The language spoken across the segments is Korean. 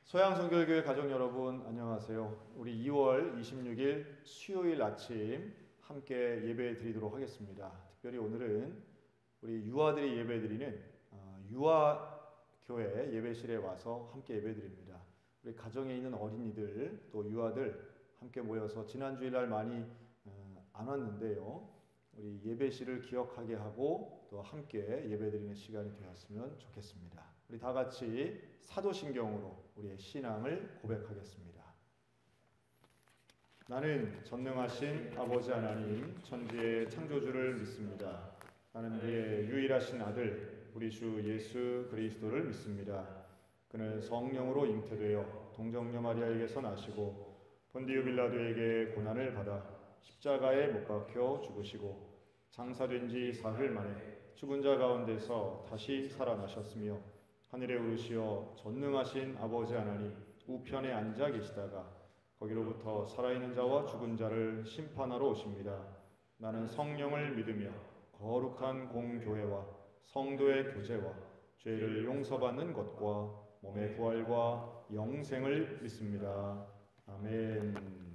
소양성결교회 가족 여러분 안녕하세요. 우리 2월 26일 수요일 아침 함께 예배 드리도록 하겠습니다. 특별히 오늘은 우리 유아들이 예배 드리는 유아교회 예배실에 와서 함께 예배 드립니다. 우리 가정에 있는 어린이들 또 유아들 함께 모여서 지난 주일날 많이 안 왔는데요. 우리 예배실을 기억하게 하고 또 함께 예배드리는 시간이 되었으면 좋겠습니다. 우리 다 같이 사도신경으로 우리의 신앙을 고백하겠습니다. 나는 전능하신 아버지 하나님 천지의 창조주를 믿습니다. 나는 그의 유일하신 아들 우리 주 예수 그리스도를 믿습니다. 그는 성령으로 잉태되어 동정녀 마리아에게서 나시고 본디오 빌라도에게 고난을 받아 십자가에 못 박혀 죽으시고 장사된 지 사흘 만에 죽은 자 가운데서 다시 살아나셨으며 하늘에 오르시어 전능하신 아버지 하나님 우편에 앉아 계시다가 거기로부터 살아있는 자와 죽은 자를 심판하러 오십니다. 나는 성령을 믿으며 거룩한 공교회와 성도의 교제와 죄를 용서받는 것과 몸의 부활과 영생을 믿습니다. 아멘.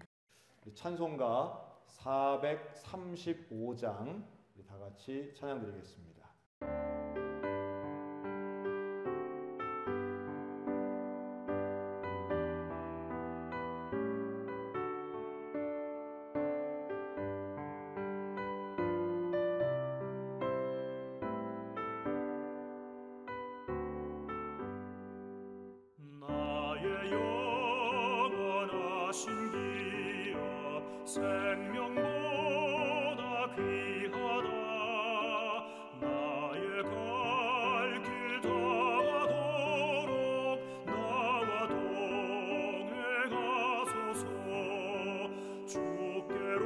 찬송가 435장 우리 다 같이 찬양 드리겠습니다. 나의 영원하신 기업 생명보다 귀하다. 나의 갈 길 다가도록 나와 동행하소서. 주께로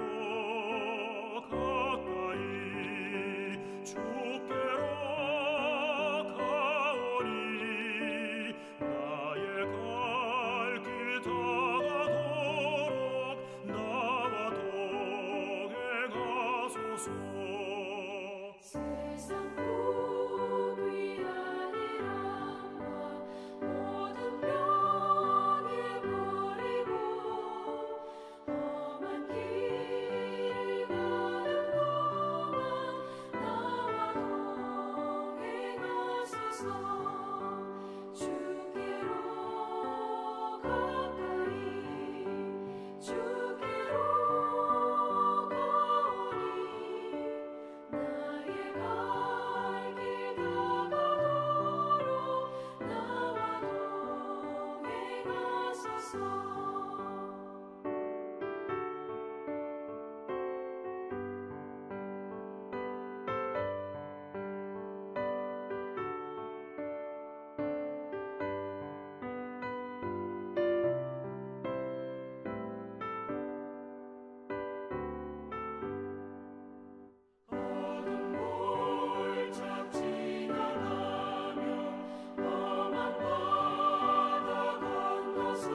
가까이 주께로 가오니 나의 갈 길 다가도록 나와 동행하소서. 세상 복 위하니라 모든 명예 버리고 험한 길을 가는 동안 나와 동행하소서. 주께로 가까이 주께로 가오니 나의 갈 길 다가도록 나와 동행하소서. 어둠 골짝 지나가며 험한 바다 건너서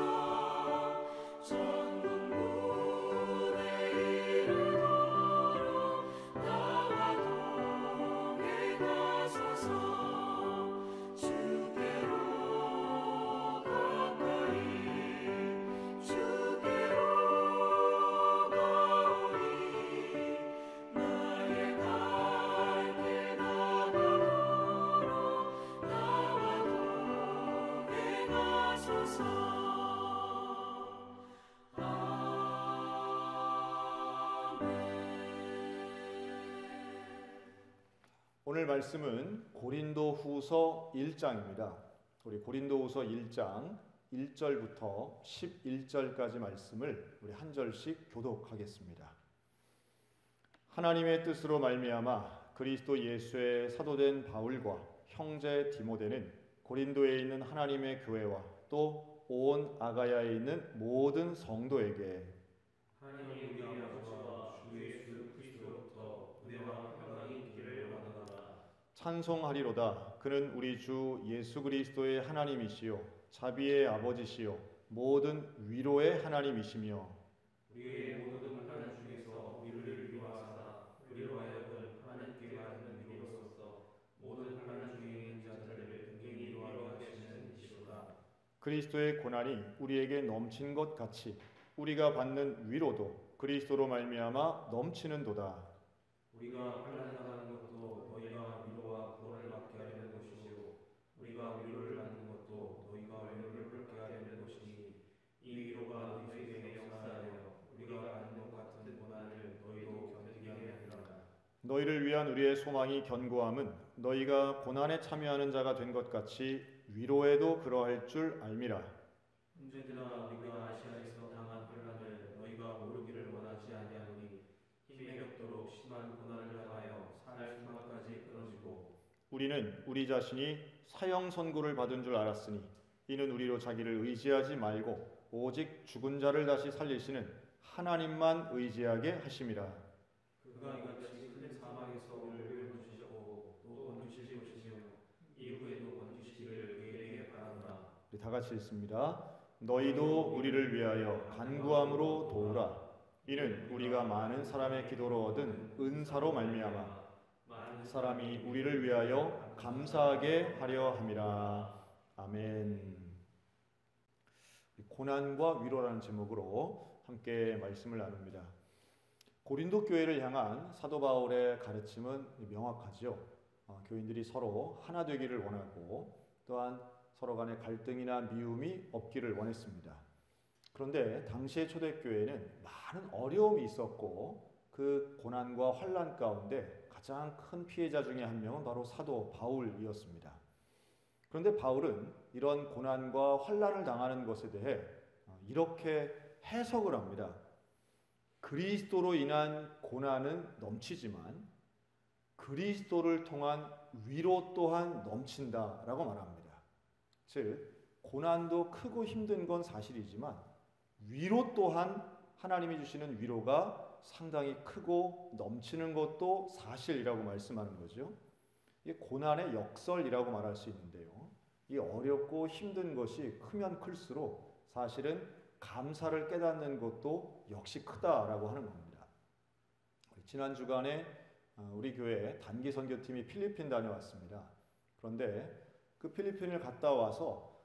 천국 문에 이르도록 나와 동행하소서. 주께로 가까이 주께로 가오니 나의 갈 길 다가도록 나와 동행하소서. 오늘 말씀은 고린도후서 1장입니다. 우리 고린도후서 1장 1절부터 11절까지 말씀을 우리 한 절씩 교독하겠습니다. 하나님의 뜻으로 말미암아 그리스도 예수의 사도된 바울과 형제 디모데는 고린도에 있는 하나님의 교회와 또 온 아가야에 있는 모든 성도에게 하나님 우리 아버지와 주 예수 그리스도로부터 은혜와 평강이 있기를 원하노라. 찬송하리로다. 그는 우리 주 예수 그리스도의 하나님이시요 자비의 아버지시요 모든 위로의 하나님이시며 우리의 모든 환난 중에서 우리를 위로하사 우리로 하여금 하나님께 받는 위로로서 모든 환난 중에 있는 자들을 능히 위로하게 하시는 이시로다. 그리스도의 고난이 우리에게 넘친 것 같이 우리가 받는 위로도 그리스도로 말미암아 넘치는도다. 우리가 환난을 당하는 것도 너희가 위로와 구원을 받게 하려는 것이요 우리가 위로를 받는 것도 너희가 위로를 받게 하려는 것이니 이 위로가 너희에게 역사하여 우리가 받는 것 같은 고난을 너희도 견디게 하리라. 너희를 위한 우리의 소망이 견고함은 너희가 고난에 참여하는 자가 된 것 같이 위로에도 그러할 줄 알미라. 형제들아 우리가 아시아에서 당한 환난을 너희가 모르기를 원하지 아니하노니 힘에 겹도록 심한 고난을 당하여 살 수만까지 끊어지고 우리는 우리 자신이 사형 선고를 받은 줄 알았으니 이는 우리로 자기를 의지하지 말고 오직 죽은 자를 다시 살리시는 하나님만 의지하게 하심이라. 그가 이같이 큰 사망에서 우리를 건지시고 또 건지실 것이며 이후에도 건지시기를 그에게 바란다. 우리 다 같이 읽습니다. 너희도 우리를 위하여 간구함으로 도우라. 이는 우리가 많은 사람의 기도로 얻은 은사로 말미암아 사람이 우리를 위하여 감사하게 하려 함이라. 아멘. 고난과 위로라는 제목으로 함께 말씀을 나눕니다. 고린도 교회를 향한 사도 바울의 가르침은 명확하죠. 교인들이 서로 하나 되기를 원하고 또한 서로 간의 갈등이나 미움이 없기를 원했습니다. 그런데 당시의 초대교회는 많은 어려움이 있었고 그 고난과 환난 가운데 가장 큰 피해자 중에 한 명은 바로 사도 바울이었습니다. 그런데 바울은 이런 고난과 환난을 당하는 것에 대해 이렇게 해석을 합니다. 그리스도로 인한 고난은 넘치지만 그리스도를 통한 위로 또한 넘친다라고 말합니다. 즉 고난도 크고 힘든 건 사실이지만 위로 또한 하나님이 주시는 위로가 상당히 크고 넘치는 것도 사실이라고 말씀하는 거죠. 이게 고난의 역설이라고 말할 수 있는데요. 이 어렵고 힘든 것이 크면 클수록 사실은 감사를 깨닫는 것도 역시 크다라고 하는 겁니다. 지난 주간에 우리 교회 단기 선교팀이 필리핀 다녀왔습니다. 그런데 그 필리핀을 갔다 와서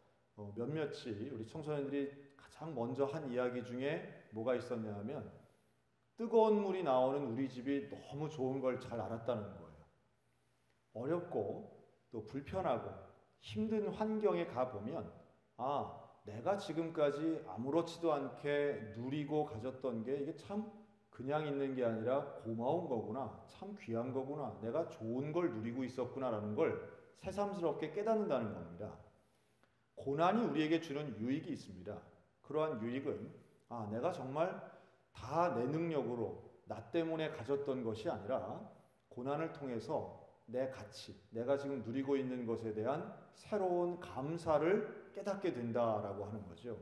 몇몇이 우리 청소년들이 가장 먼저 한 이야기 중에 뭐가 있었냐 하면 뜨거운 물이 나오는 우리 집이 너무 좋은 걸 잘 알았다는 거예요. 어렵고 또 불편하고 힘든 환경에 가보면 내가 지금까지 아무렇지도 않게 누리고 가졌던 게 이게 참 그냥 있는 게 아니라 고마운 거구나, 참 귀한 거구나, 내가 좋은 걸 누리고 있었구나라는 걸 새삼스럽게 깨닫는다는 겁니다. 고난이 우리에게 주는 유익이 있습니다. 그러한 유익은 내가 정말 다 내 능력으로 나 때문에 가졌던 것이 아니라 고난을 통해서 내 가치, 내가 지금 누리고 있는 것에 대한 새로운 감사를 깨닫게 된다라고 하는 거죠.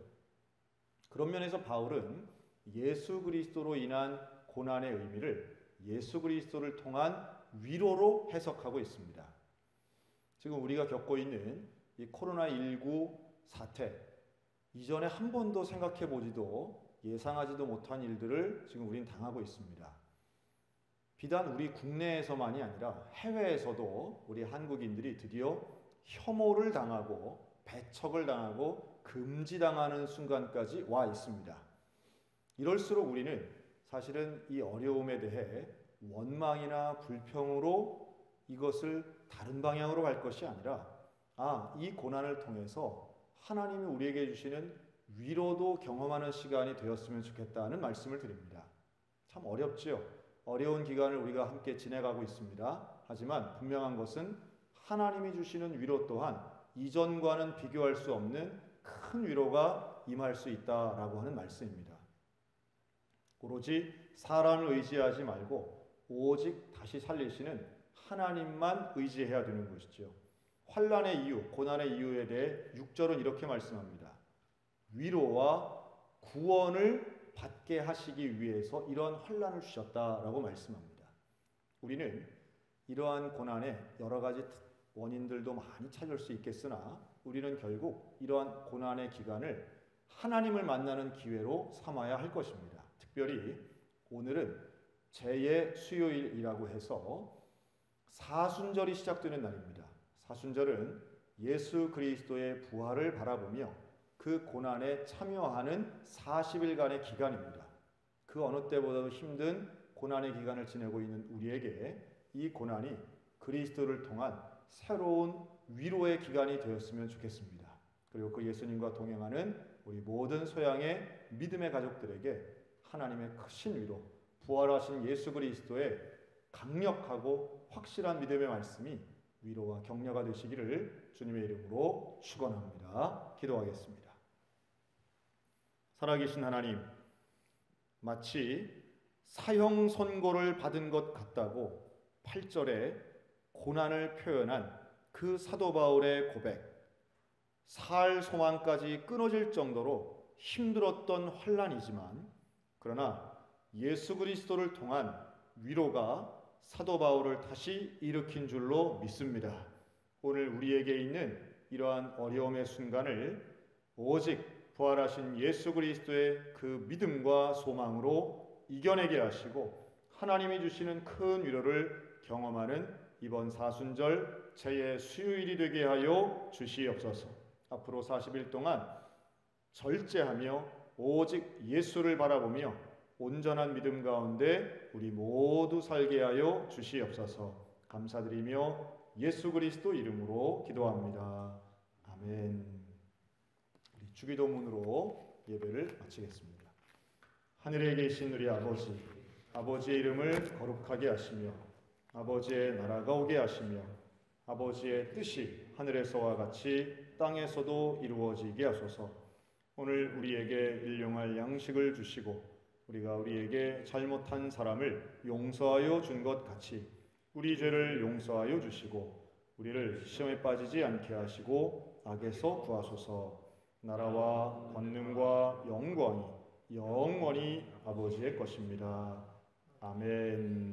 그런 면에서 바울은 예수 그리스도로 인한 고난의 의미를 예수 그리스도를 통한 위로로 해석하고 있습니다. 지금 우리가 겪고 있는 이 코로나19 사태, 이전에 한 번도 생각해 보지도 예상하지도 못한 일들을 지금 우린 당하고 있습니다. 비단 우리 국내에서만이 아니라 해외에서도 우리 한국인들이 드디어 혐오를 당하고 배척을 당하고 금지당하는 순간까지 와 있습니다. 이럴수록 우리는 사실은 이 어려움에 대해 원망이나 불평으로 이것을 다른 방향으로 갈 것이 아니라 이 고난을 통해서 하나님이 우리에게 주시는 위로도 경험하는 시간이 되었으면 좋겠다는 말씀을 드립니다. 참 어렵죠. 어려운 기간을 우리가 함께 지내가고 있습니다. 하지만 분명한 것은 하나님이 주시는 위로 또한 이전과는 비교할 수 없는 큰 위로가 임할 수 있다라고 하는 말씀입니다. 오로지 사람을 의지하지 말고 오직 다시 살리시는 하나님만 의지해야 되는 것이죠. 환난의 이유, 고난의 이유에 대해 6절은 이렇게 말씀합니다. 위로와 구원을 받게 하시기 위해서 이러한 환난을 주셨다라고 말씀합니다. 우리는 이러한 고난에 여러 가지 원인들도 많이 찾을 수 있겠으나 우리는 결국 이러한 고난의 기간을 하나님을 만나는 기회로 삼아야 할 것입니다. 특별히 오늘은 재의 수요일이라고 해서 사순절이 시작되는 날입니다. 사순절은 예수 그리스도의 부활을 바라보며 그 고난에 참여하는 40일간의 기간입니다. 그 어느 때보다도 힘든 고난의 기간을 지내고 있는 우리에게 이 고난이 그리스도를 통한 새로운 위로의 기간이 되었으면 좋겠습니다. 그리고 그 예수님과 동행하는 우리 모든 소양의 믿음의 가족들에게 하나님의 크신 위로, 부활하신 예수 그리스도의 강력하고 확실한 믿음의 말씀이 위로와 격려가 되시기를 주님의 이름으로 축원합니다. 기도하겠습니다. 살아계신 하나님, 마치 사형 선고를 받은 것 같다고 8절에 고난을 표현한 그 사도 바울의 고백, 살 소망까지 끊어질 정도로 힘들었던 환난이지만 그러나 예수 그리스도를 통한 위로가 사도 바울을 다시 일으킨 줄로 믿습니다. 오늘 우리에게 있는 이러한 어려움의 순간을 오직 부활하신 예수 그리스도의 그 믿음과 소망으로 이겨내게 하시고 하나님이 주시는 큰 위로를 경험하는 이번 사순절 제의 수요일이 되게 하여 주시옵소서. 앞으로 40일 동안 절제하며 오직 예수를 바라보며 온전한 믿음 가운데 우리 모두 살게 하여 주시옵소서. 감사드리며 예수 그리스도 이름으로 기도합니다. 아멘. 우리 주기도문으로 예배를 마치겠습니다. 하늘에 계신 우리 아버지, 아버지의 이름을 거룩하게 하시며 아버지의 나라가 오게 하시며 아버지의 뜻이 하늘에서와 같이 땅에서도 이루어지게 하소서. 오늘 우리에게 일용할 양식을 주시고 우리가 우리에게 잘못한 사람을 용서하여 준 것 같이 우리 죄를 용서하여 주시고 우리를 시험에 빠지지 않게 하시고 악에서 구하소서. 나라와 권능과 영광이 영원히 아버지의 것입니다. 아멘.